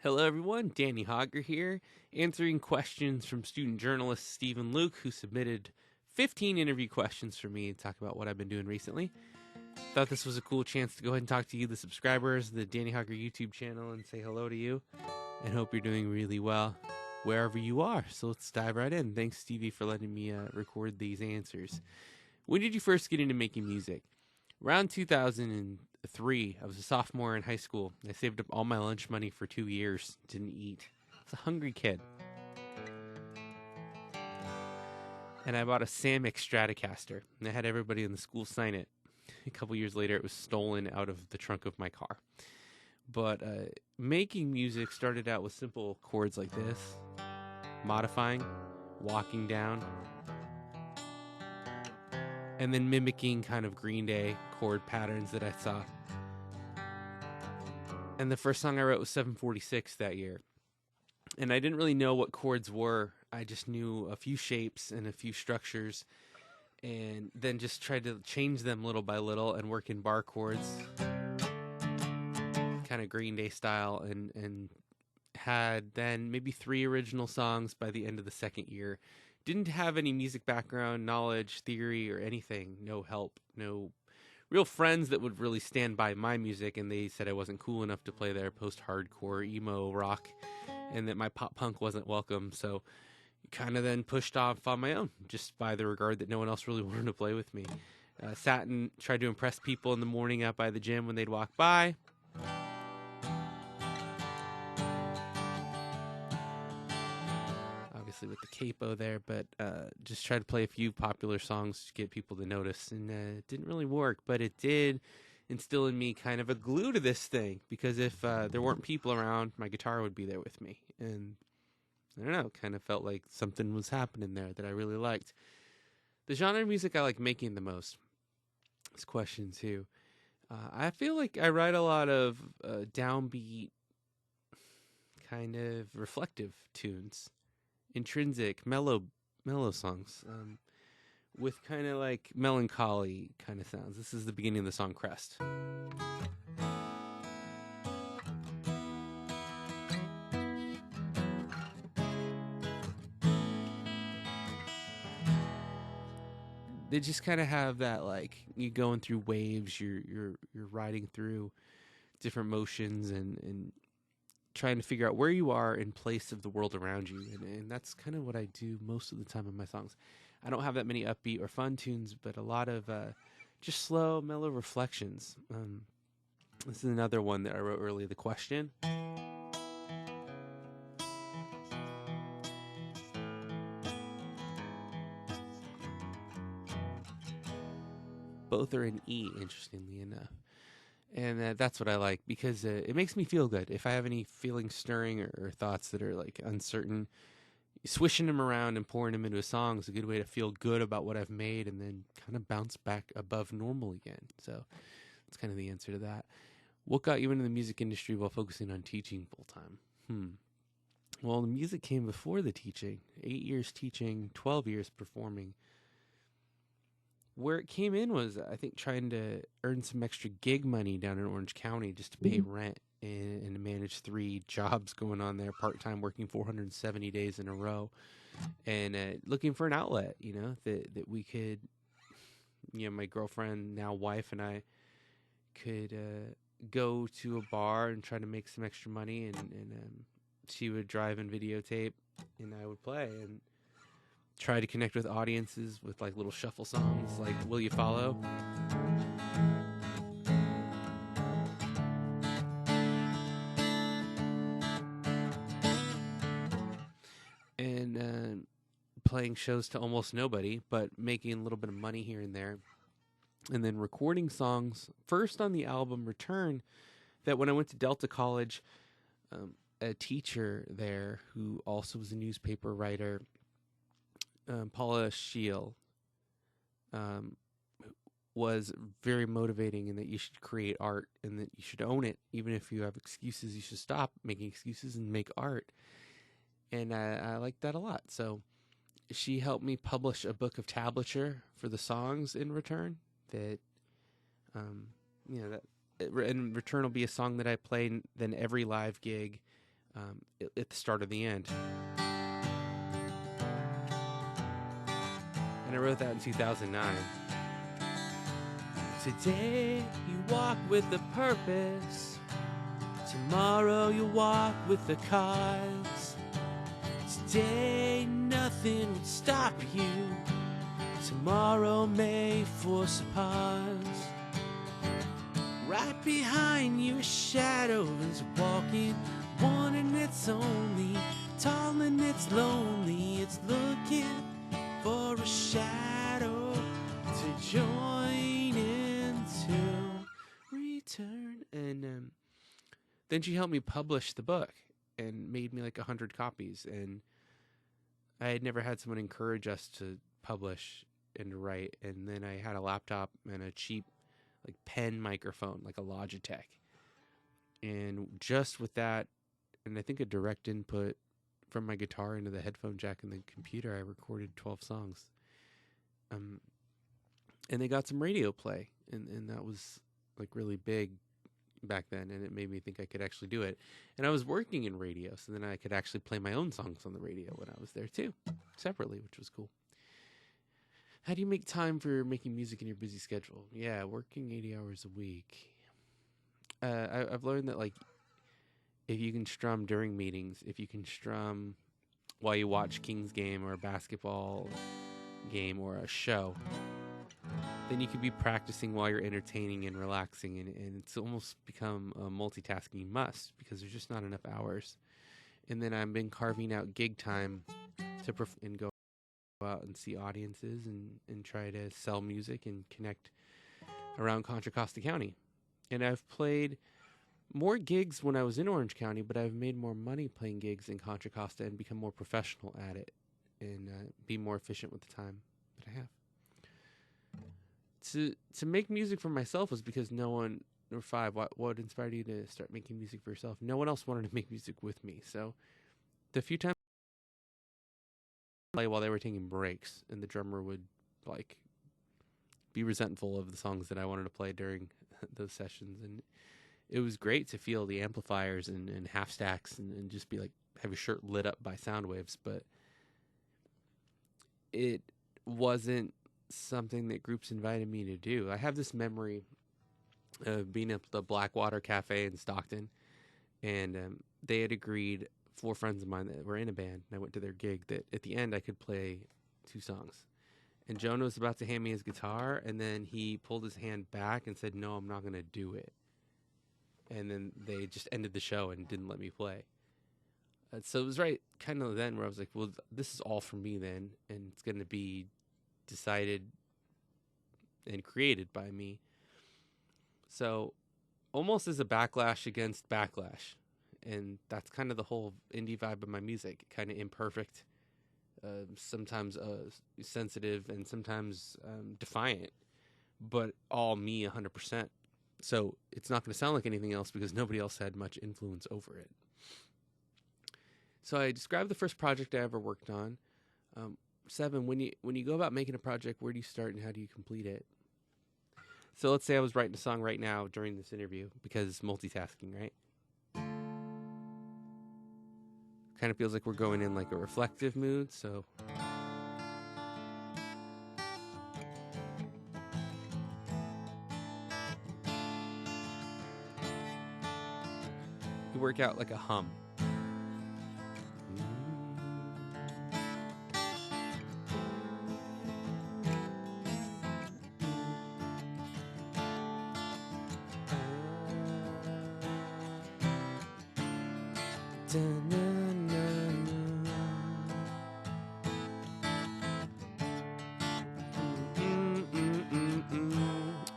Hello, everyone. Danny Hauger here, answering questions from student journalist Stephen Luke, who submitted 15 interview questions for me to talk about what I've been doing recently. Thought this was a cool chance to go ahead and talk to you, the subscribers, the Danny Hauger YouTube channel, and say hello to you, and hope you're doing really well wherever you are. So let's dive right in. Thanks, Stevie, for letting me record these answers. When did you first get into making music? Around 2003, I was a sophomore in high school. I saved up all my lunch money for 2 years. Didn't eat. I was a hungry kid. And I bought a Samick Stratocaster. And I had everybody in the school sign it. A couple years later, it was stolen out of the trunk of my car. But making music started out with simple chords like this. Modifying, walking down, and then mimicking kind of Green Day chord patterns that I saw. And the first song I wrote was 746 that year. And I didn't really know what chords were. I just knew a few shapes and a few structures, and then just tried to change them little by little and work in bar chords, kind of Green Day style, and had then maybe 3 original songs by the end of the second year. Didn't have any music background, knowledge, theory, or anything. No help, no real friends that would really stand by my music, and they said I wasn't cool enough to play their post-hardcore, emo rock, and that my pop-punk wasn't welcome. So kind of then pushed off on my own, just by the regard that no one else really wanted to play with me. Sat and tried to impress people in the morning out by the gym when they'd walk by. With the capo there, but just tried to play a few popular songs to get people to notice, and it didn't really work, but it did instill in me kind of a glue to this thing, because if there weren't people around, my guitar would be there with me, and I don't know, kind of felt like something was happening there that I really liked. The genre of music I like making the most is question 2. I feel like I write a lot of downbeat, kind of reflective tunes. Intrinsic, mellow songs, with kind of like melancholy kind of sounds. This is the beginning of the song Crest. They just kind of have that, like, you're going through waves, you're riding through different motions and trying to figure out where you are in place of the world around you. And that's kind of what I do most of the time in my songs. I don't have that many upbeat or fun tunes, but a lot of just slow, mellow reflections. This is another one that I wrote earlier, The Question. Both are in E, interestingly enough. And that's what I like, because it makes me feel good. If I have any feelings stirring or thoughts that are like uncertain, swishing them around and pouring them into a song is a good way to feel good about what I've made and then kind of bounce back above normal again. So that's kind of the answer to that. What got you into the music industry while focusing on teaching full time? Well, the music came before the teaching. 8 years teaching, 12 years performing. Where it came in was, I think, trying to earn some extra gig money down in Orange County just to pay rent and to manage 3 jobs going on there, part-time, working 470 days in a row, and looking for an outlet, that we could, my girlfriend, now wife, and I could go to a bar and try to make some extra money, and she would drive and videotape, and I would play, and try to connect with audiences with like little shuffle songs like Will You Follow? And playing shows to almost nobody, but making a little bit of money here and there. And then recording songs, first on the album Return, that when I went to Delta College, a teacher there who also was a newspaper writer, Paula Scheel, was very motivating in that you should create art and that you should own it. Even if you have excuses, you should stop making excuses and make art. And I liked that a lot. So she helped me publish a book of tablature for the songs in Return. That, in Return will be a song that I play then every live gig at the start of the end. And I wrote that in 2009. Today you walk with a purpose. Tomorrow you walk with the cause. Today nothing would stop you. Tomorrow may force a pause. Right behind you a shadow is walking. One and it's only. Tall and it's lonely. It's looking for a shadow to join into return. And then she helped me publish the book and made me like 100 copies. And I had never had someone encourage us to publish and to write. And then I had a laptop and a cheap like pen microphone, like a Logitech. And just with that, and I think a direct input from my guitar into the headphone jack in the computer, I recorded 12 songs. And they got some radio play, and that was like really big back then, and it made me think I could actually do it. And I was working in radio, so then I could actually play my own songs on the radio when I was there too, separately, which was cool. How do you make time for making music in your busy schedule? Yeah, working 80 hours a week. I've learned that like if you can strum during meetings, if you can strum while you watch Kings game or a basketball game or a show, then you could be practicing while you're entertaining and relaxing, and it's almost become a multitasking must because there's just not enough hours. And then I've been carving out gig time to and go out and see audiences and try to sell music and connect around Contra Costa County. And I've played more gigs when I was in Orange County, but I've made more money playing gigs in Contra Costa and become more professional at it and be more efficient with the time that I have. To make music for myself was because no one, or five, what inspired you to start making music for yourself? No one else wanted to make music with me. So the few times I play while they were taking breaks and the drummer would like be resentful of the songs that I wanted to play during those sessions. And it was great to feel the amplifiers and half stacks and just be like, have your shirt lit up by sound waves. But it wasn't something that groups invited me to do. I have this memory of being at the Blackwater Cafe in Stockton, and they had agreed, 4 friends of mine that were in a band, and I went to their gig, that at the end I could play 2 songs. And Jonah was about to hand me his guitar, and then he pulled his hand back and said, no, I'm not going to do it. And then they just ended the show and didn't let me play. So it was right kind of then where I was like, well, this is all for me then, and it's going to be decided and created by me. So almost as a backlash against backlash. And that's kind of the whole indie vibe of my music. Kind of imperfect, sometimes sensitive, and sometimes defiant, but all me 100%. So it's not going to sound like anything else because nobody else had much influence over it. So I described the first project I ever worked on. 7, when you go about making a project, where do you start and how do you complete it? So let's say I was writing a song right now during this interview, because it's multitasking, right? Kind of feels like we're going in like a reflective mood, so you work out like a hum.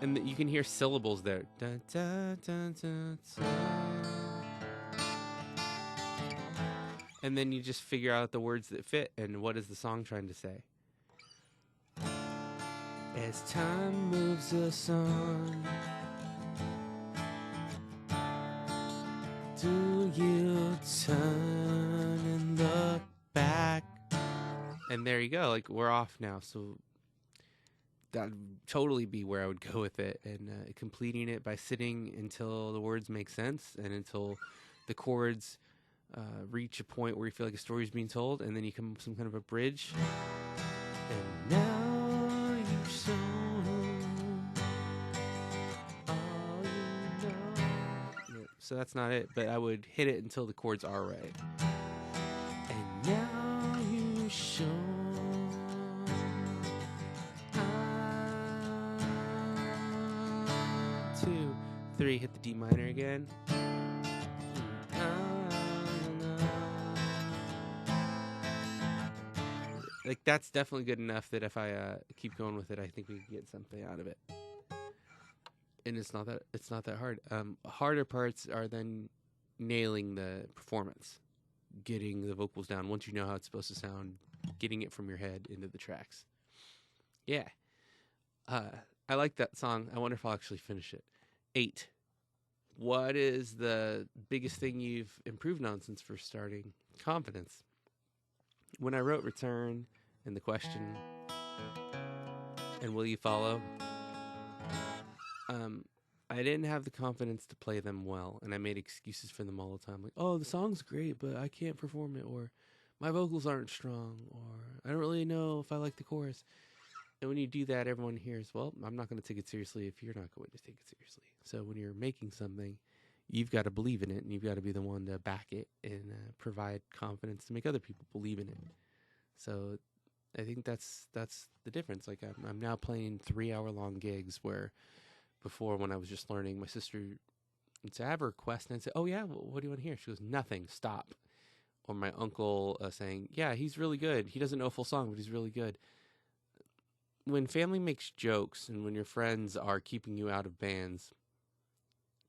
And you can hear syllables there. And then you just figure out the words that fit and what is the song trying to say. As time moves us on, do you turn and look back? And there you go. Like, we're off now. So that'd totally be where I would go with it. And completing it by sitting until the words make sense and until the chords reach a point where you feel like a story is being told, and then you come up with some kind of a bridge. And now you've shown all you know. Yeah, so that's not it, but I would hit it until the chords are right. And now you've shown 2, 3, hit the D minor again. Like, that's definitely good enough that if I keep going with it, I think we can get something out of it. And it's not that hard. Harder parts are then nailing the performance, getting the vocals down. Once you know how it's supposed to sound, getting it from your head into the tracks. Yeah. I like that song. I wonder if I'll actually finish it. 8. What is the biggest thing you've improved on since first starting? Confidence. When I wrote Return and the question, and Will You Follow, I didn't have the confidence to play them well, and I made excuses for them all the time. Like, oh, the song's great, but I can't perform it, or my vocals aren't strong, or I don't really know if I like the chorus. And when you do that, everyone hears, well, I'm not going to take it seriously if you're not going to take it seriously. So when you're making something, you've got to believe in it, and you've got to be the one to back it and provide confidence to make other people believe in it. So I think that's the difference. Like, I'm now playing 3-hour-long gigs where before, when I was just learning, my sister would say, I have a request, and I'd say, oh yeah, well, what do you want to hear? She goes, nothing, stop. Or my uncle saying, yeah, he's really good. He doesn't know a full song, but he's really good. When family makes jokes and when your friends are keeping you out of bands,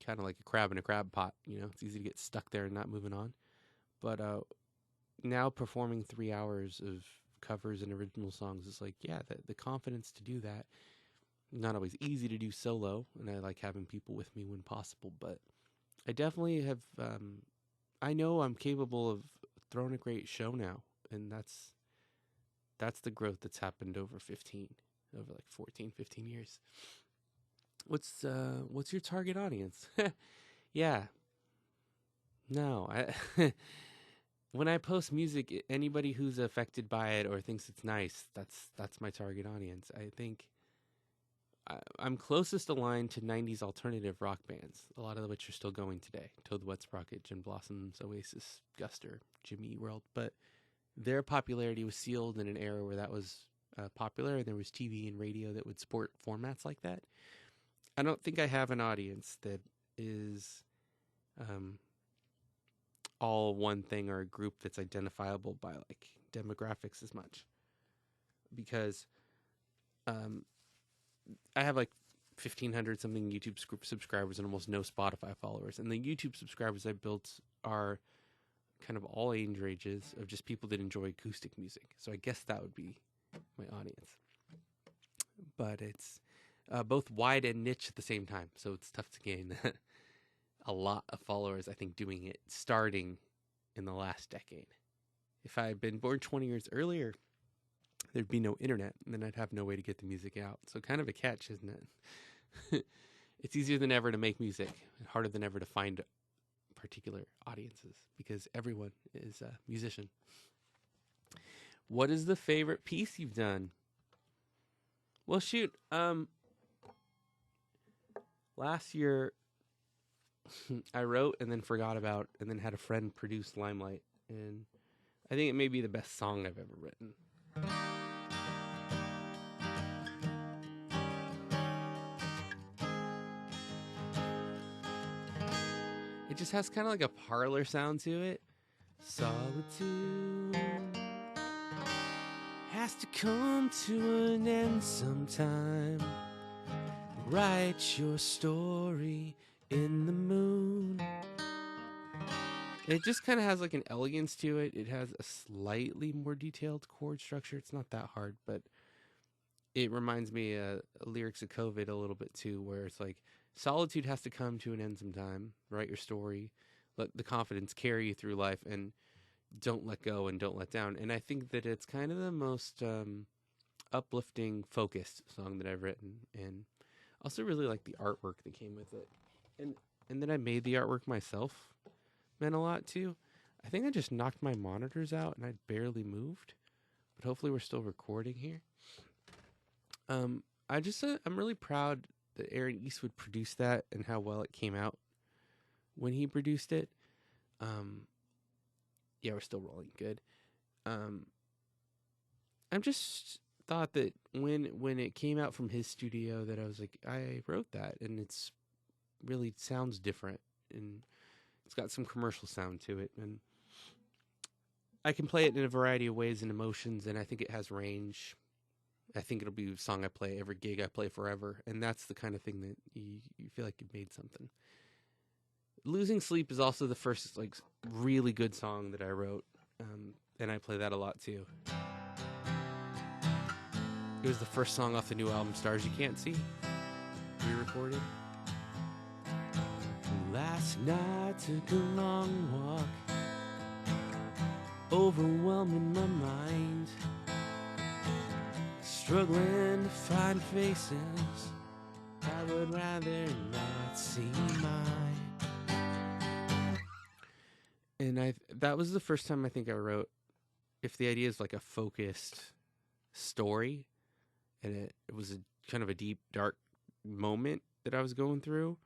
kind of like a crab in a crab pot, it's easy to get stuck there and not moving on. But now performing 3 hours of covers and original songs is like, yeah, the confidence to do that. Not always easy to do solo, and I like having people with me when possible, but I definitely have, I know I'm capable of throwing a great show now, and that's the growth that's happened over 14, 15 years. What's your target audience? Yeah. No, when I post music, anybody who's affected by it or thinks it's nice, that's my target audience. I think I'm closest aligned to 90s alternative rock bands, a lot of which are still going today. Toad the Wet Sprocket, Gin Blossoms, Oasis, Guster, Jimmy Eat World. But their popularity was sealed in an era where that was popular, and there was TV and radio that would support formats like that. I don't think I have an audience that is all one thing or a group that's identifiable by like demographics as much, because I have like 1,500 something YouTube subscribers and almost no Spotify followers, and the YouTube subscribers I built are kind of all age ranges of just people that enjoy acoustic music. So I guess that would be my audience, but it's both wide and niche at the same time, so it's tough to gain a lot of followers, I think, doing it starting in the last decade. If I had been born 20 years earlier, there'd be no internet, and then I'd have no way to get the music out. So kind of a catch, isn't it? It's easier than ever to make music, harder than ever to find particular audiences, because everyone is a musician. What is the favorite piece you've done? Well, shoot. Last year, I wrote and then forgot about, and then had a friend produce Limelight, and I think it may be the best song I've ever written. It just has kind of like a parlor sound to it. Solitude has to come to an end sometime. Write your story in the moon. It just kind of has like an elegance to it. It has a slightly more detailed chord structure. It's not that hard, but it reminds me of lyrics of COVID a little bit too, where it's like, solitude has to come to an end sometime. Write your story. Let the confidence carry you through life, and don't let go and don't let down. And I think that it's kind of the most uplifting, focused song that I've written. And also really like the artwork that came with it. And then I made the artwork myself. Meant a lot too. I think I just knocked my monitors out and I barely moved, but hopefully we're still recording here. I'm really proud that Aaron Eastwood produced that and how well it came out when he produced it. Yeah, we're still rolling good. I'm just thought that when it came out from his studio, that I was like, I wrote that, and it's really sounds different, and it's got some commercial sound to it, and I can play it in a variety of ways and emotions, and I think it has range. I think it'll be a song I play every gig I play forever, and that's the kind of thing that you feel like you made something. Losing Sleep is also the first like really good song that I wrote, and I play that a lot too. It was the first song off the new album Stars You Can't See, re-recorded. Last night took a long walk, overwhelming my mind, struggling to find faces I would rather not see mine. And that was the first time I think I wrote, if the idea is like a focused story, and it was kind of a deep, dark moment that I was going through,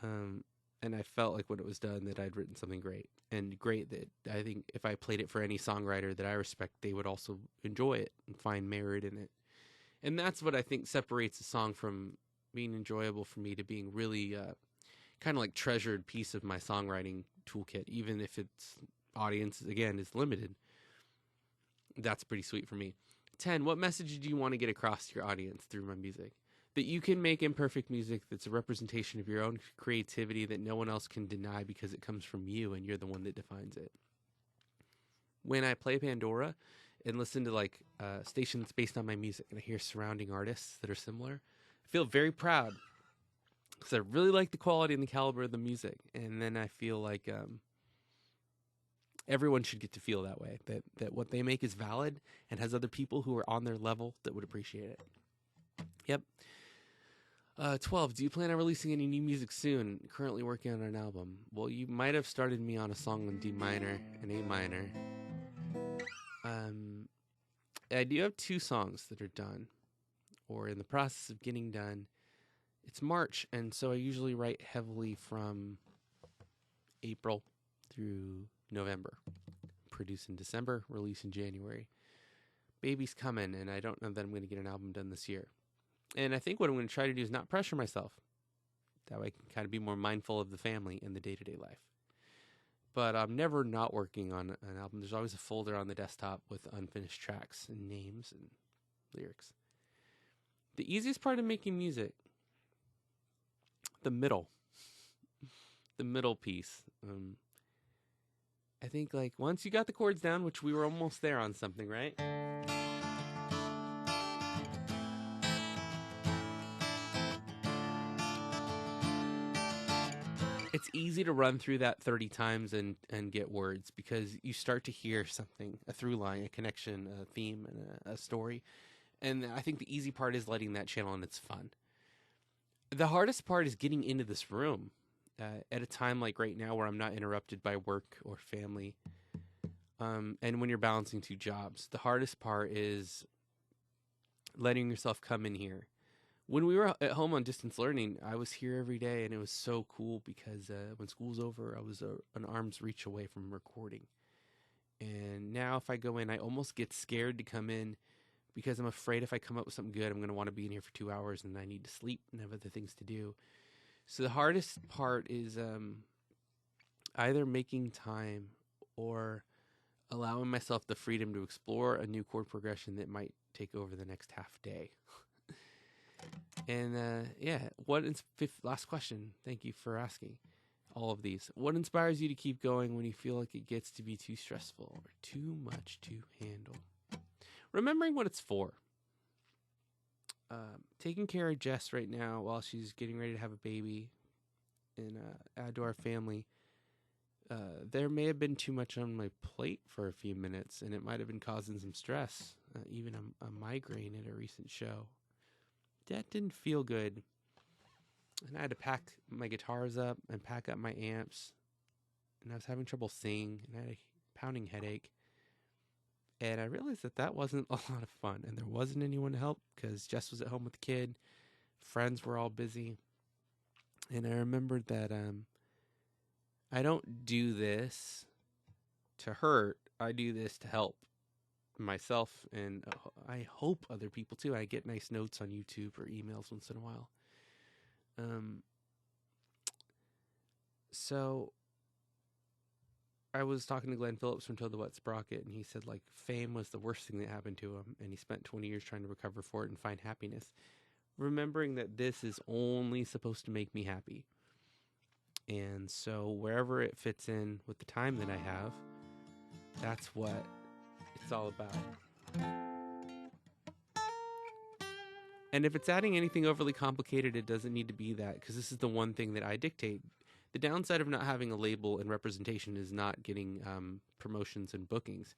and I felt like when it was done that I'd written something great, and great that I think if I played it for any songwriter that I respect, they would also enjoy it and find merit in it. And that's what I think separates a song from being enjoyable for me to being really kind of like treasured piece of my songwriting toolkit, even if its audience, again, is limited. That's pretty sweet for me. 10, what message do you want to get across to your audience through my music? That you can make imperfect music that's a representation of your own creativity that no one else can deny because it comes from you and you're the one that defines it. When I play Pandora and listen to like stations based on my music and I hear surrounding artists that are similar, I feel very proud because I really like the quality and the caliber of the music. And then I feel like everyone should get to feel that way, that what they make is valid and has other people who are on their level that would appreciate it. Yep. 12, do you plan on releasing any new music soon? Currently working on an album. Well, you might have started me on a song in D minor and A minor. I do have 2 songs that are done or in the process of getting done. It's March, and so I usually write heavily from April through November. Produce in December, release in January. Baby's coming, and I don't know that I'm going to get an album done this year. And I think what I'm going to try to do is not pressure myself. That way I can kind of be more mindful of the family and the day-to-day life. But I'm never not working on an album. There's always a folder on the desktop with unfinished tracks and names and lyrics. The easiest part of making music, the middle piece. I think like once you got the chords down, which we were almost there on something, right? It's easy to run through that 30 times and get words because you start to hear something, a through line, a connection, a theme, and a story. And I think the easy part is letting that channel, and it's fun. The hardest part is getting into this room at a time like right now where I'm not interrupted by work or family. And when you're balancing 2 jobs, the hardest part is letting yourself come in here. When we were at home on distance learning, I was here every day, and it was so cool because when school's over, I was an arm's reach away from recording. And now if I go in, I almost get scared to come in because I'm afraid if I come up with something good, I'm going to want to be in here for 2 hours, and I need to sleep and have other things to do. So the hardest part is either making time or allowing myself the freedom to explore a new chord progression that might take over the next half day. And last question. Thank you for asking all of these. What inspires you to keep going when you feel like it gets to be too stressful or too much to handle? Remembering what it's for. Taking care of Jess right now while she's getting ready to have a baby and add to our family. There may have been too much on my plate for a few minutes, and it might have been causing some stress, even a migraine at a recent show. That didn't feel good. And I had to pack my guitars up and pack up my amps. And I was having trouble singing. And I had to pounding headache. And I realized that that wasn't a lot of fun, and there wasn't anyone to help because Jess was at home with the kid. Friends were all busy. And I remembered that I don't do this to hurt. I do this to help myself, and I hope other people too. I get nice notes on YouTube or emails once in a while. So I was talking to Glenn Phillips from Toad the Wet Sprocket, and he said, like, fame was the worst thing that happened to him, and he spent 20 years trying to recover for it and find happiness. Remembering that this is only supposed to make me happy. And so wherever it fits in with the time that I have, that's what it's all about. And if it's adding anything overly complicated, it doesn't need to be that, because this is the one thing that I dictate. The downside of not having a label and representation is not getting promotions and bookings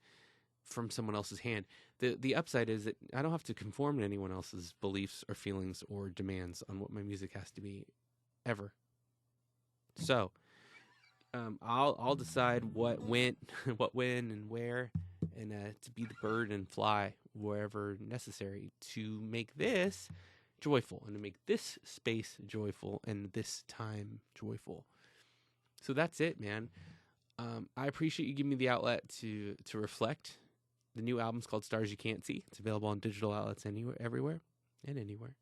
from someone else's hand. The upside is that I don't have to conform to anyone else's beliefs or feelings or demands on what my music has to be, ever. So I'll decide what when, and where, and to be the bird and fly wherever necessary to make this joyful, and to make this space joyful, and this time joyful. So that's it, man. I appreciate you giving me the outlet to reflect. The new album's called Stars You Can't See. It's available on digital outlets everywhere, and anywhere.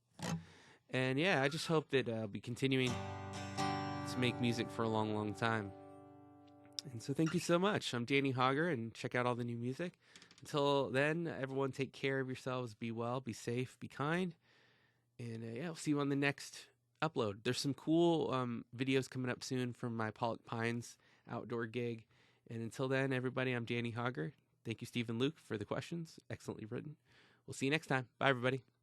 And yeah, I just hope that I'll be continuing to make music for a long, long time. And so thank you so much. I'm Danny Hauger, and check out all the new music. Until then, everyone take care of yourselves. Be well, be safe, be kind. And yeah, I'll see you on the next upload. There's some cool videos coming up soon from my Pollock Pines outdoor gig. And until then, everybody, I'm Danny Hauger. Thank you, Stephen Luke, for the questions. Excellently written. We'll see you next time. Bye, everybody.